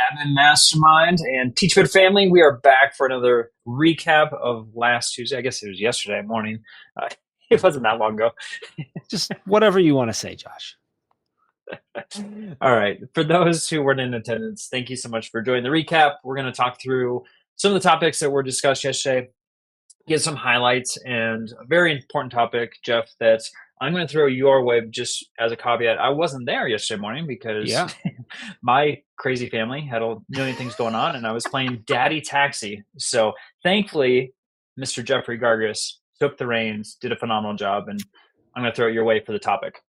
Admin Mastermind and Teach Fit Family. We are back for another recap of last Tuesday. I guess it was yesterday morning. Uh, it wasn't that long ago. Just whatever you want to say, Josh. All right. For those who weren't in attendance, thank you so much for joining the recap. We're going to talk through some of the topics that were discussed yesterday, get some highlights, and a very important topic, Jeff, that I'm going to throw your way just as a caveat. I wasn't there yesterday morning because Yeah. my crazy family had a million things going on, and I was playing Daddy Taxi. So thankfully, Mr. Jeffrey Gargis took the reins, did a phenomenal job, and I'm going to throw it your way for the topic.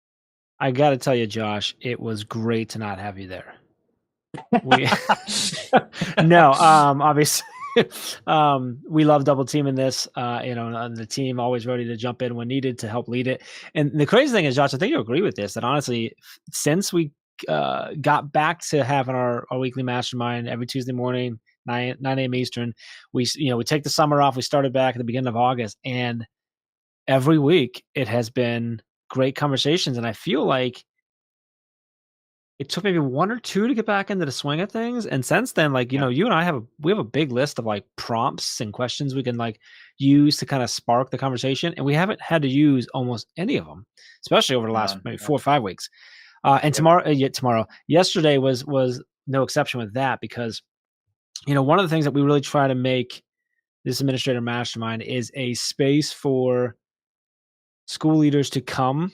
I got to tell you, Josh, it was great to not have you there. We no, obviously, we love double teaming this. And the team always ready to jump in when needed to help lead it. And the crazy thing is, Josh, I think you agree with this. That honestly, since we got back to having our weekly mastermind every Tuesday morning, 9 a.m. Eastern, we take the summer off. We started back at the beginning of August, and every week it has been great conversations. And I feel like it took maybe 1 or 2 to get back into the swing of things, and since then, Yeah. you and I have a big list of, prompts and questions we can, use to kinda spark the conversation, and we haven't had to use almost any of them, especially over the last None. maybe Yeah. 4 or 5 weeks. And Yep. yesterday was no exception with that because, one of the things that we really try to make this administrator mastermind is a space for school leaders to come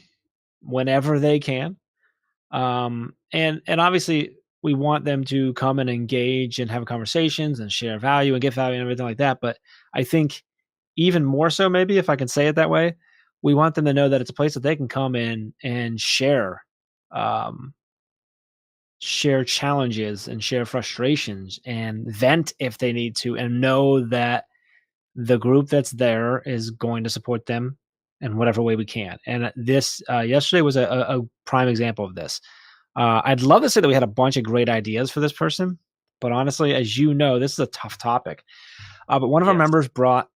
whenever they can. And obviously we want them to come and engage and have conversations and share value and get value and everything like that. But I think even more so, maybe if I can say it that way, we want them to know that it's a place that they can come in and um, share challenges and share frustrations and vent if they need to, and know that the group that's there is going to support them in whatever way we can. And this yesterday was a prime example of this. I'd love to say that we had a bunch of great ideas for this person, but honestly, as you know, this is a tough topic. But one of our Yes. members brought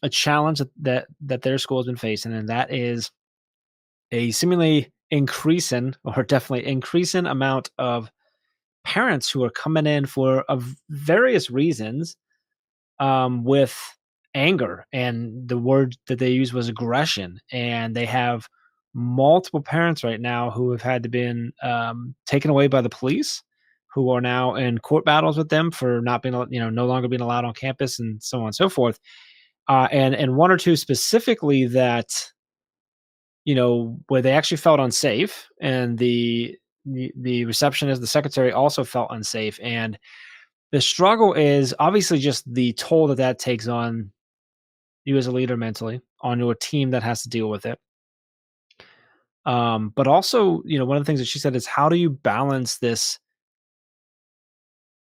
a challenge that their school has been facing, and that is a seemingly increasing or definitely increasing amount of parents who are coming in for of various reasons, with anger, and the word that they used was aggression. And they have multiple parents right now who have had to been taken away by the police, who are now in court battles with them for not being, no longer being allowed on campus, and so on and so forth. And one or two specifically that, where they actually felt unsafe, and the receptionist, the secretary, also felt unsafe. And the struggle is obviously just the toll that that takes on you as a leader mentally, on your team that has to deal with it. But also, one of the things that she said is, how do you balance this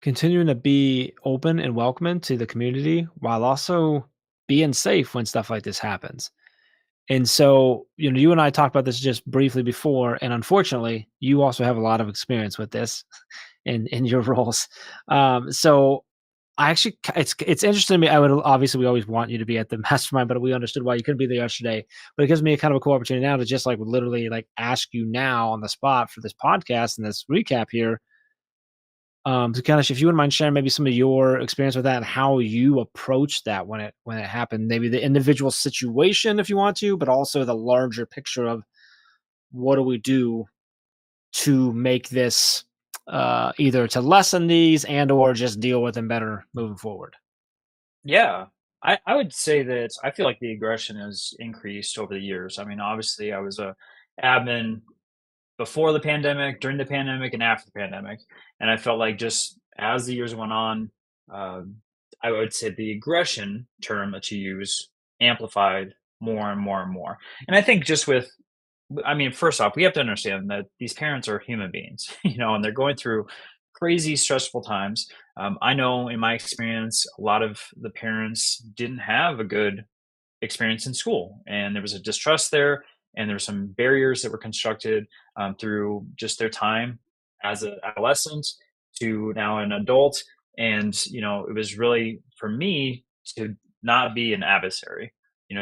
continuing to be open and welcoming to the community while also being safe when stuff like this happens? And so, you and I talked about this just briefly before, and unfortunately, you also have a lot of experience with this in your roles. So I actually, it's interesting to me. I would obviously, we always want you to be at the mastermind, but we understood why you couldn't be there yesterday. But it gives me a kind of a cool opportunity now to just literally ask you now on the spot for this podcast and this recap here. To kind of, if you wouldn't mind sharing maybe some of your experience with that and how you approach that when it happened, maybe the individual situation if you want to, but also the larger picture of what do we do to make this, either to lessen these and or just deal with them better moving forward. Yeah. I would say that I feel like the aggression has increased over the years. I mean, obviously, I was a admin before the pandemic, during the pandemic, and after the pandemic. And I felt like just as the years went on, um, I would say the aggression term that you use amplified more and more and more. And I think just with, I mean, first off, we have to understand that these parents are human beings, and they're going through crazy stressful times. I know in my experience, a lot of the parents didn't have a good experience in school, and there was a distrust there, and there were some barriers that were constructed through just their time as an adolescent to now an adult. And it was really for me to not be an adversary,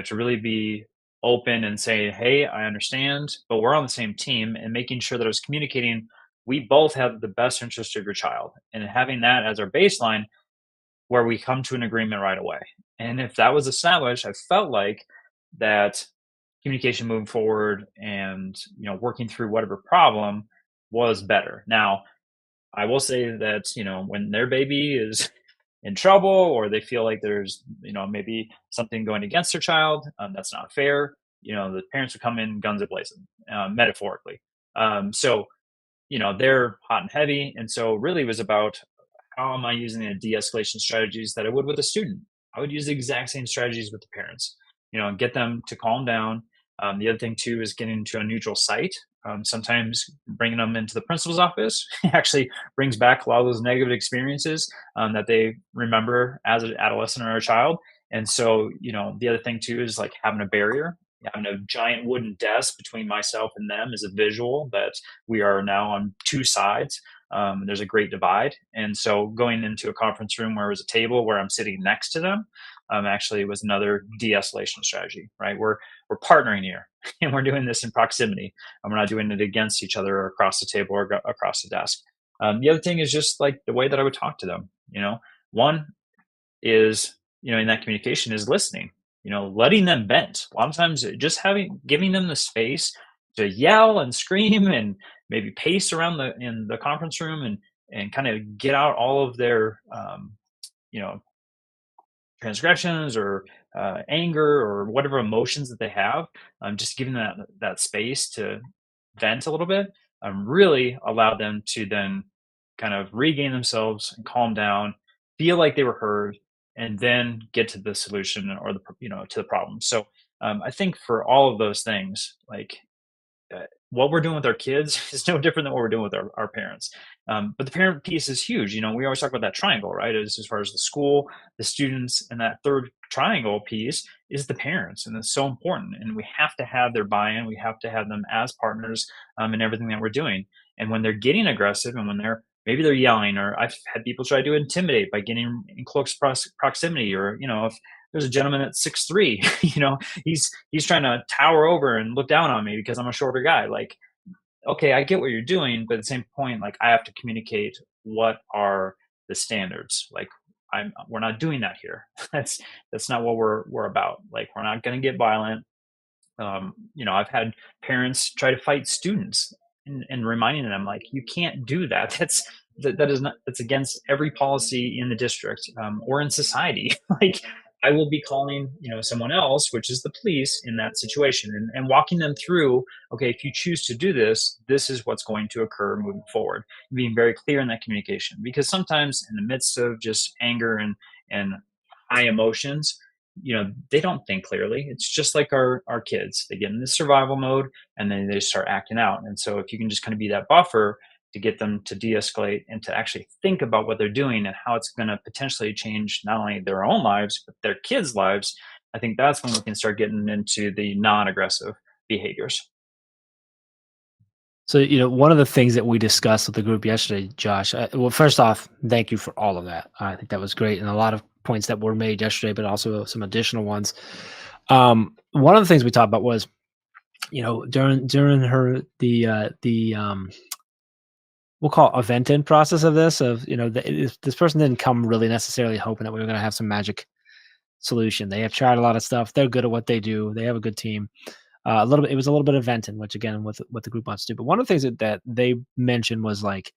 to really be open and say, hey, I understand, but we're on the same team, and making sure that I was communicating we both have the best interest of your child, and having that as our baseline where we come to an agreement right away. And if that was established, I felt like that communication moving forward and working through whatever problem was better. Now, I will say that when their baby is in trouble or they feel like there's maybe something going against their child, that's not fair. The parents would come in guns a blazing, metaphorically. So they're hot and heavy, and so really it was about how am I using the de-escalation strategies that I would with a student? I would use the exact same strategies with the parents, and get them to calm down. The other thing too is getting to a neutral site. Sometimes bringing them into the principal's office actually brings back a lot of those negative experiences that they remember as an adolescent or a child. And so, the other thing too is like having a barrier, having a giant wooden desk between myself and them is a visual that we are now on two sides. There's a great divide. And so going into a conference room where it was a table where I'm sitting next to them, actually was another de-escalation strategy, right? We're partnering here and we're doing this in proximity, and we're not doing it against each other or across the table or across the desk. The other thing is just like the way that I would talk to them. One is, in that communication is listening, letting them vent. A lot of times just giving them the space to yell and scream and maybe pace around in the conference room and kind of get out all of their you know transgressions or anger or whatever emotions that they have. Just giving that space to vent a little bit, really allow them to then kind of regain themselves and calm down, feel like they were heard, and then get to the solution or to the problem. So I think for all of those things, like what we're doing with our kids is no different than what we're doing with our parents. But the parent piece is huge. We always talk about that triangle, right? As far as the school, the students, and that third triangle piece is the parents. And it's so important. And we have to have their buy in. We have to have them as partners in everything that we're doing. And when they're getting aggressive and when maybe they're yelling, or I've had people try to intimidate by getting in close proximity, or, if there's a gentleman at 6'3", he's trying to tower over and look down on me because I'm a shorter guy. Like, okay, I get what you're doing, but at the same point, like I have to communicate what are the standards. Like we're not doing that here. That's not what we're about. Like we're not going to get violent. I've had parents try to fight students and reminding them like you can't do that. That is not that's against every policy in the district or in society. Like I will be calling someone else, which is the police, in that situation and walking them through. Okay, if you choose to do this, this is what's going to occur moving forward. Being very clear in that communication, because sometimes in the midst of just anger and high emotions, they don't think clearly. It's just like our kids. They get in this survival mode and then they start acting out. And so if you can just kind of be that buffer to get them to de-escalate and to actually think about what they're doing and how it's going to potentially change not only their own lives but their kids' lives, I think that's when we can start getting into the non-aggressive behaviors. So, one of the things that we discussed with the group yesterday, Josh, well, first off, thank you for all of that. I think that was great. And a lot of points that were made yesterday, but also some additional ones. One of the things we talked about was, during we'll call it a vent-in process of this, this person didn't come really necessarily hoping that we were going to have some magic solution. They have tried a lot of stuff. They're good at what they do. They have a good team. It was a little bit of venting, which again, with what the group wants to do. But one of the things that they mentioned was like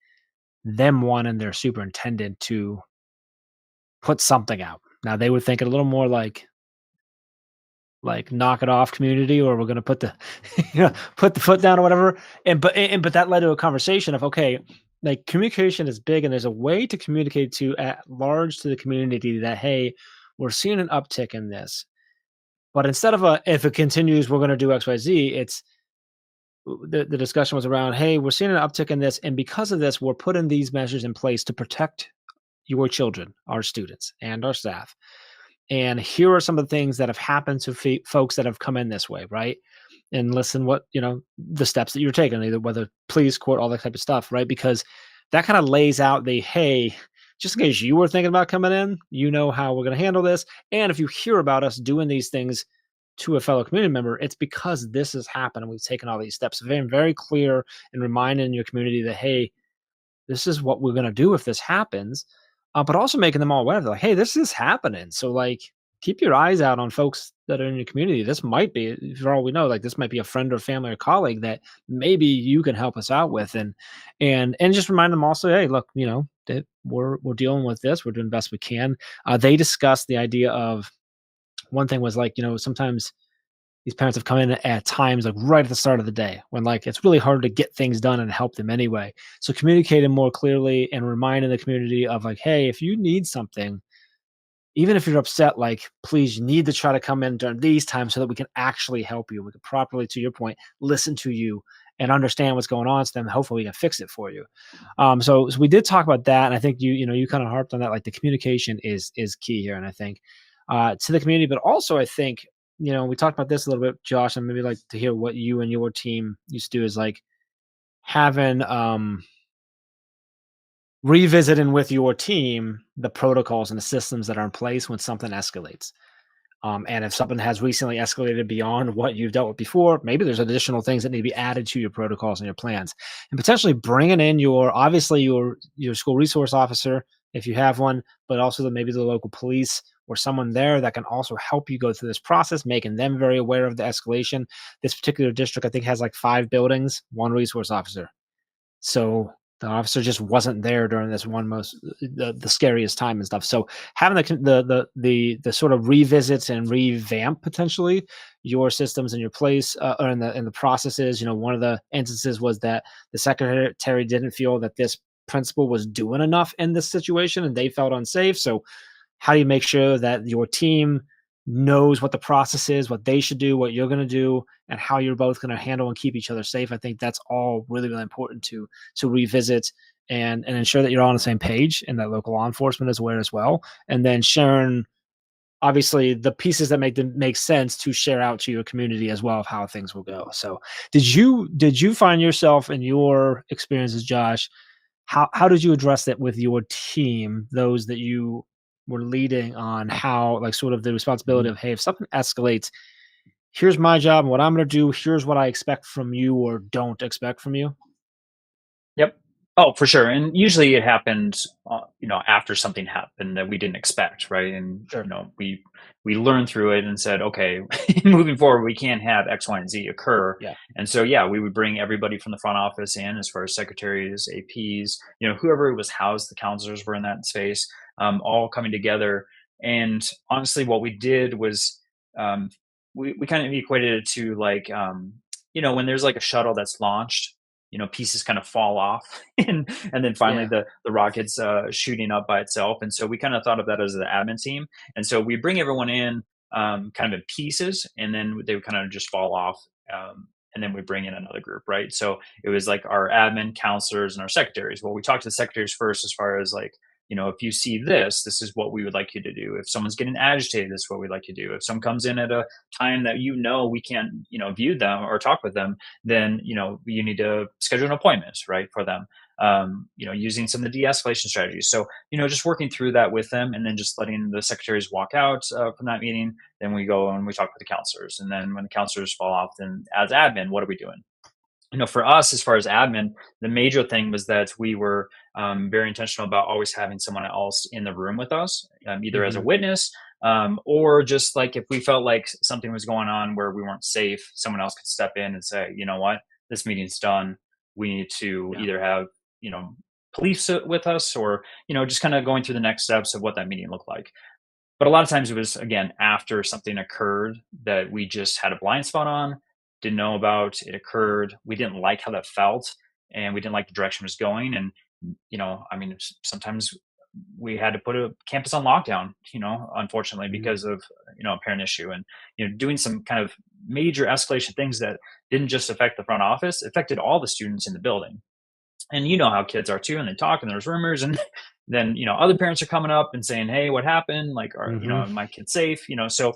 them wanting their superintendent to put something out. Now they were thinking a little more like knock it off community, or we're going to put the put the foot down or whatever. But that led to a conversation of, okay, like communication is big and there's a way to communicate to at large to the community that, hey, we're seeing an uptick in this. But instead of if it continues, we're going to do XYZ, it's the discussion was around, hey, we're seeing an uptick in this. And because of this, we're putting these measures in place to protect your children, our students, and our staff. And here are some of the things that have happened to folks that have come in this way, right? And listen, the steps that you're taking, either whether police, court, all that type of stuff, right? Because that kind of lays out hey, just in case you were thinking about coming in, how we're going to handle this. And if you hear about us doing these things to a fellow community member, it's because this has happened and we've taken all these steps. Very, very clear and reminding your community that, hey, this is what we're going to do if this happens. But also making them all aware, they're like, hey, this is happening. So like, keep your eyes out on folks that are in your community. This might be, for all we know, like this might be a friend or family or colleague that maybe you can help us out with. And just remind them also, hey, look, that we're dealing with this. We're doing the best we can. They discussed the idea of, one thing was like, sometimes these parents have come in at times like right at the start of the day when like it's really hard to get things done and help them anyway. So communicating more clearly and reminding the community of like, hey, if you need something, even if you're upset, like, please, you need to try to come in during these times so that we can actually help you. We can properly, to your point, listen to you and understand what's going on. So then hopefully we can fix it for you. So we did talk about that, and I think you kind of harped on that. Like the communication is key here, and I think to the community, but also I think we talked about this a little bit, Josh, and maybe like to hear what you and your team used to do is like having revisiting with your team the protocols and the systems that are in place when something escalates. And if something has recently escalated beyond what you've dealt with before, maybe there's additional things that need to be added to your protocols and your plans, and potentially bringing in obviously your school resource officer if you have one, but also maybe the local police or someone there that can also help you go through this process, making them very aware of the escalation. This particular district, I think, has like 5 buildings, one resource officer. So the officer just wasn't there during this one the scariest time and stuff. So having the sort of revisits and revamp potentially your systems in your place or in the processes. One of the instances was that the secretary didn't feel that this principal was doing enough in this situation, and they felt unsafe. So how do you make sure that your team knows what the process is, what they should do, what you're going to do, and how you're both going to handle and keep each other safe? I think that's all really, really important to revisit and ensure that you're all on the same page and that local law enforcement is aware as well. And then sharing obviously the pieces that make sense to share out to your community as well of how things will go. So did you find yourself in your experiences, Josh, how did you address that with your team, those that you were leading on how like sort of the responsibility Mhm. of, hey, if something escalates, here's my job and what I'm going to do, here's what I expect from you or don't expect from you? Yep. Oh, for sure. And usually it happened, after something happened that we didn't expect, right? And Sure. we learned through it and said, okay, moving forward, we can't have X, Y, and Z occur. Yeah. And so, yeah, we would bring everybody from the front office in, as far as secretaries, APs, whoever was housed, the counselors were in that space, all coming together. And honestly, what we did was um, we kind of equated it to like, when there's like a shuttle that's launched, pieces kind of fall off, and then finally Yeah. the rocket's shooting up by itself. And so we kind of thought of that as the admin team. And so we bring everyone in kind of in pieces, and then they would kind of just fall off. And then we bring in another group, right? So it was like our admin, counselors, and our secretaries. Well, we talked to the secretaries first, as far as like, if you see this, this is what we would like you to do. If someone's getting agitated, this is what we'd like you to do. If someone comes in at a time that we can't, view them or talk with them, then you need to schedule an appointment, right, for them. Using some of the de-escalation strategies. So just working through that with them, and then just letting the secretaries walk out from that meeting. Then we go and we talk with the counselors, and then when the counselors fall off, then as admin, what are we doing? For us, as far as admin, the major thing was that we were very intentional about always having someone else in the room with us, either as a Hmm. witness, or just like if we felt like something was going on where we weren't safe, someone else could step in and say, you know what, this meeting's done. We need to Yeah. either have, you know, police with us, or, just kind of going through the next steps of what that meeting looked like. But a lot of times it was, again, after something occurred that we just had a blind spot on, didn't know about, it occurred. We didn't like how that felt, and we didn't like the direction it was going. And, I mean, sometimes we had to put a campus on lockdown, unfortunately, Hmm. because of, a parent issue. And, doing some kind of major escalation things that didn't just affect the front office, affected all the students in the building. And you know how kids are too, and they talk, and there's rumors, and then other parents are coming up and saying, hey, what happened, like, are Hmm. my kid safe? So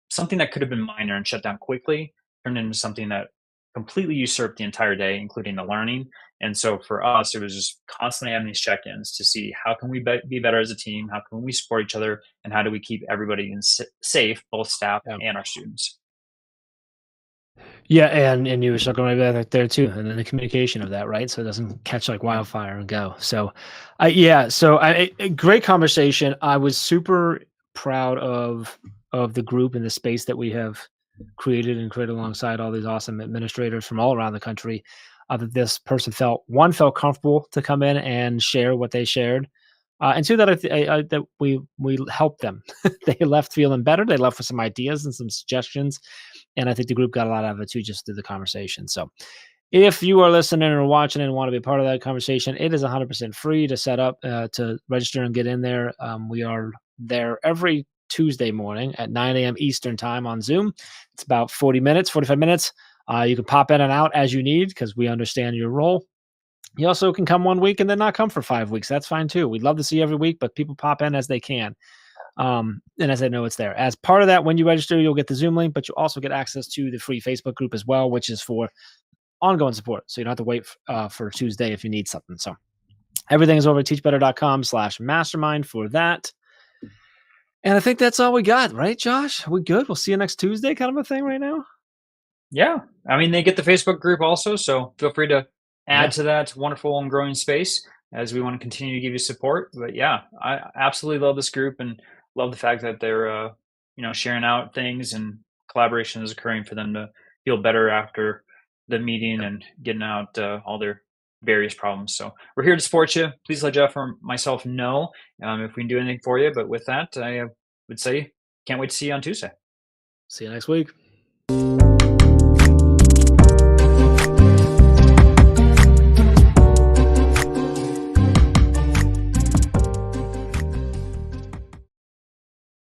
something that could have been minor and shut down quickly turned into something that completely usurped the entire day, including the learning. And so for us, it was just constantly having these check-ins to see how can we be better as a team, how can we support each other, and how do we keep everybody safe, both staff Yeah. and our students. Yeah, and you were circling right back there too, and then the communication of that, right? So it doesn't catch like Yeah. wildfire and go. So, yeah, so a great conversation. I was super proud of the group and the space that we have created alongside all these awesome administrators from all around the country. That this person felt comfortable to come in and share what they shared, and two that that we helped them. They left feeling better. They left with some ideas and some suggestions, and I think the group got a lot out of it too, just through the conversation. So if you are listening or watching and want to be part of that conversation, it is 100% free to set up, to register and get in there. We are there every Tuesday morning at 9 a.m. Eastern time on Zoom. It's about 40 minutes, 45 minutes. You can pop in and out as you need because we understand your role. You also can come one week and then not come for 5 weeks. That's fine too. We'd love to see you every week, but people pop in as they can. And as I know it's there. As part of that, when you register, you'll get the Zoom link, but you also get access to the free Facebook group as well, which is for ongoing support. So you don't have to wait for Tuesday if you need something. So everything is over at teachbetter.com/mastermind for that. And I think that's all we got, right, Josh? We good? We'll see you next Tuesday, kind of a thing right now. Yeah. I mean, they get the Facebook group also, so feel free to add Yeah. to that wonderful and growing space as we want to continue to give you support. But yeah, I absolutely love this group and love the fact that they're sharing out things and collaboration is occurring for them to feel better after the meeting Yep. and getting out all their various problems. So we're here to support you. Please let Jeff or myself know if we can do anything for you. But with that, I would say can't wait to see you on Tuesday. See you next week.